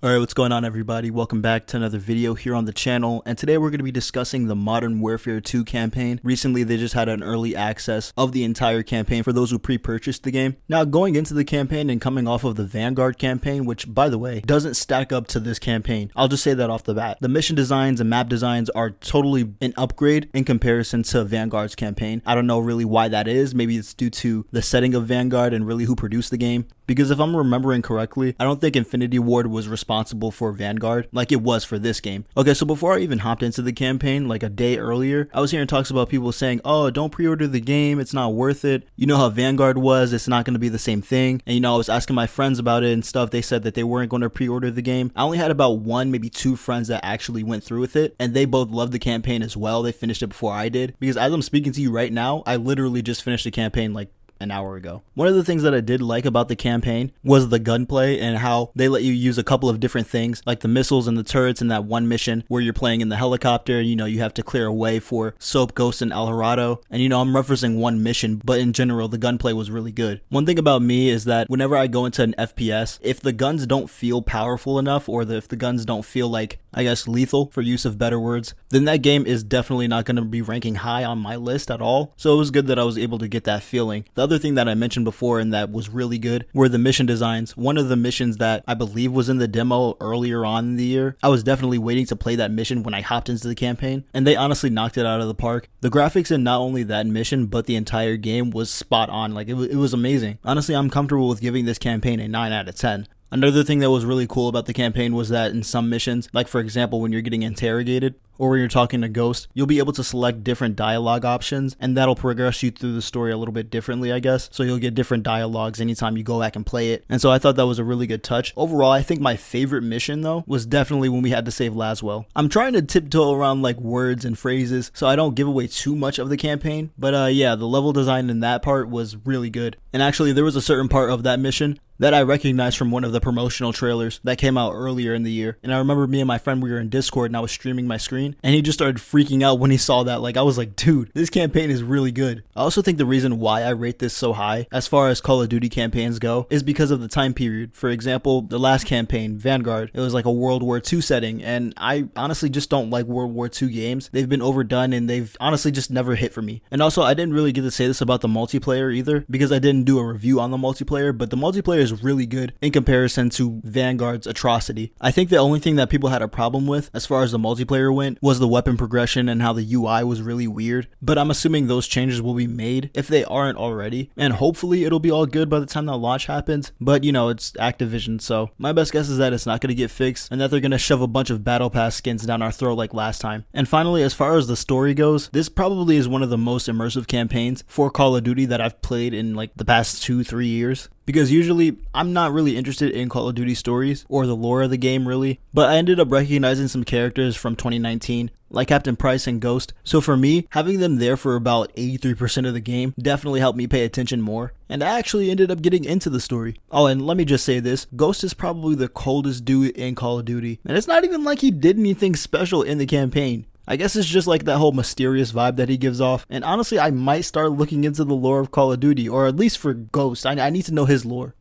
Alright, what's going on everybody? Welcome back to another video here on the channel, and today we're going to be discussing the Modern Warfare 2 campaign. Recently they just had an early access of the entire campaign for those who pre-purchased the game. Now going into the campaign and coming off of the Vanguard campaign, which by the way doesn't stack up to this campaign, I'll just say that off the bat. The mission designs and map designs are totally an upgrade in comparison to Vanguard's campaign. I don't know really why that is. Maybe it's due to the setting of Vanguard and really who produced the game. Because if I'm remembering correctly, I don't think Infinity Ward was responsible for Vanguard like it was for this game. Okay, so before I even hopped into the campaign, like a day earlier, I was hearing talks about people saying, oh, don't pre-order the game, it's not worth it. You know how Vanguard was, it's not going to be the same thing. And you know, I was asking my friends about it and stuff. They said that they weren't going to pre-order the game. I only had about one, maybe two friends that actually went through with it, and they both loved the campaign as well. They finished it before I did. Because as I'm speaking to you right now, I literally just finished the campaign like an hour ago. One of the things that I did like about the campaign was the gunplay and how they let you use a couple of different things, like the missiles and the turrets in that one mission where you're playing in the helicopter. You know, you have to clear a way for Soap, Ghost, and Aljeandro. And you know, I'm referencing one mission, but in general, the gunplay was really good. One thing about me is that whenever I go into an FPS, if the guns don't feel powerful enough, or if the guns don't feel like, I guess, lethal, for use of better words, then that game is definitely not going to be ranking high on my list at all. So it was good that I was able to get that feeling. The other thing that I mentioned before and that was really good were the mission designs. One of the missions that I believe was in the demo earlier on in the year, I was definitely waiting to play that mission when I hopped into the campaign, and they honestly knocked it out of the park. The graphics in not only that mission but the entire game was spot on. Like it was amazing. Honestly, I'm comfortable with giving this campaign a 9 out of 10. Another thing that was really cool about the campaign was that in some missions, like for example when you're getting interrogated or when you're talking to Ghost, you'll be able to select different dialogue options, and that'll progress you through the story a little bit differently, I guess. So you'll get different dialogues anytime you go back and play it. And so I thought that was a really good touch. Overall, I think my favorite mission though was definitely when we had to save Laswell. I'm trying to tiptoe around like words and phrases so I don't give away too much of the campaign, but yeah, the level design in that part was really good. And actually there was a certain part of that mission that I recognized from one of the promotional trailers that came out earlier in the year. And I remember me and my friend, we were in Discord and I was streaming my screen, and he just started freaking out when he saw that. Like I was like, dude, this campaign is really good. I also think the reason why I rate this so high as far as Call of Duty campaigns go is because of the time period. For example, the last campaign, Vanguard, it was like a World War II setting, and I honestly just don't like World War II games. They've been overdone and they've honestly just never hit for me. And also I didn't really get to say this about the multiplayer either, because I didn't do a review on the multiplayer, but the multiplayer is really good in comparison to Vanguard's atrocity. I think the only thing that people had a problem with as far as the multiplayer went was the weapon progression and how the UI was really weird, but I'm assuming those changes will be made if they aren't already, and hopefully it'll be all good by the time that launch happens. But you know, it's Activision, so my best guess is that it's not going to get fixed and that they're going to shove a bunch of battle pass skins down our throat like last time. And finally, as far as the story goes, this probably is one of the most immersive campaigns for Call of Duty that I've played in like the past 2-3 years. Because usually I'm not really interested in Call of Duty stories or the lore of the game really, but I ended up recognizing some characters from 2019 like Captain Price and Ghost. So for me, having them there for about 83% of the game definitely helped me pay attention more, and I actually ended up getting into the story. Oh, and let me just say this, Ghost is probably the coldest dude in Call of Duty, and it's not even like he did anything special in the campaign. I guess it's just like that whole mysterious vibe that he gives off. And honestly, I might start looking into the lore of Call of Duty, or at least for Ghost. I need to know his lore.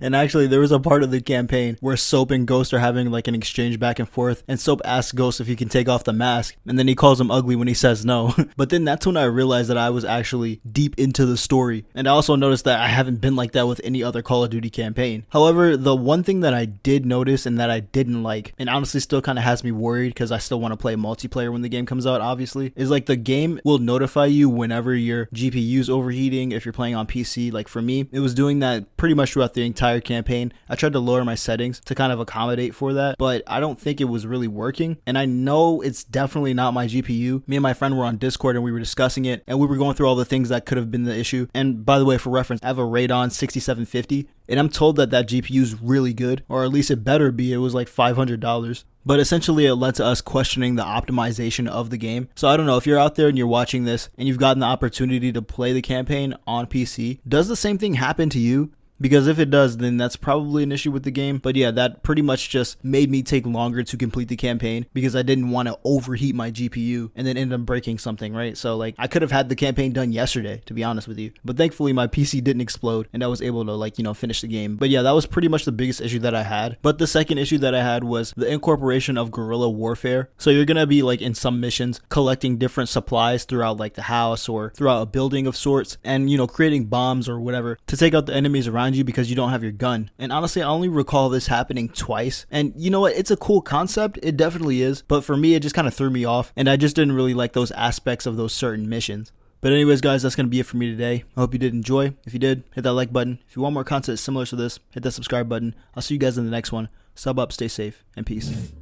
And actually there was a part of the campaign where Soap and Ghost are having like an exchange back and forth, and Soap asks Ghost if he can take off the mask, and then he calls him ugly when he says no. But then that's when I realized that I was actually deep into the story, and I also noticed that I haven't been like that with any other Call of Duty campaign. However, the one thing that I did notice and that I didn't like, and honestly still kind of has me worried because I still want to play multiplayer when the game comes out obviously, is like the game will notify you whenever your GPU's overheating if you're playing on PC. Like for me, it was doing that pretty much throughout the entire campaign. I tried to lower my settings to kind of accommodate for that, but I don't think it was really working, and I know it's definitely not my GPU. Me and my friend were on Discord and we were discussing it, and we were going through all the things that could have been the issue. And by the way, for reference, I have a Radeon 6750, and I'm told that that GPU is really good, or at least it better be. It was like $500. But essentially it led to us questioning the optimization of the game. So I don't know if you're out there and you're watching this and you've gotten the opportunity to play the campaign on PC, does the same thing happen to you? because if it does, then that's probably an issue with the game. But yeah, that pretty much just made me take longer to complete the campaign because I didn't want to overheat my GPU and then end up breaking something, right? So like I could have had the campaign done yesterday, to be honest with you, but thankfully my PC didn't explode and I was able to, like, you know, finish the game. But yeah, that was pretty much the biggest issue that I had. But the second issue that I had was the incorporation of guerrilla warfare. So you're gonna be like in some missions collecting different supplies throughout like the house or throughout a building of sorts, and you know, creating bombs or whatever to take out the enemies around you because you don't have your gun. And honestly, I only recall this happening twice, and you know what, it's a cool concept, it definitely is, but for me it just kind of threw me off and I just didn't really like those aspects of those certain missions. But anyways guys, that's going to be it for me today. I hope you did enjoy. If you did, hit that like button. If you want more content similar to this, hit that subscribe button. I'll see you guys in the next one. Sub up, stay safe, and peace.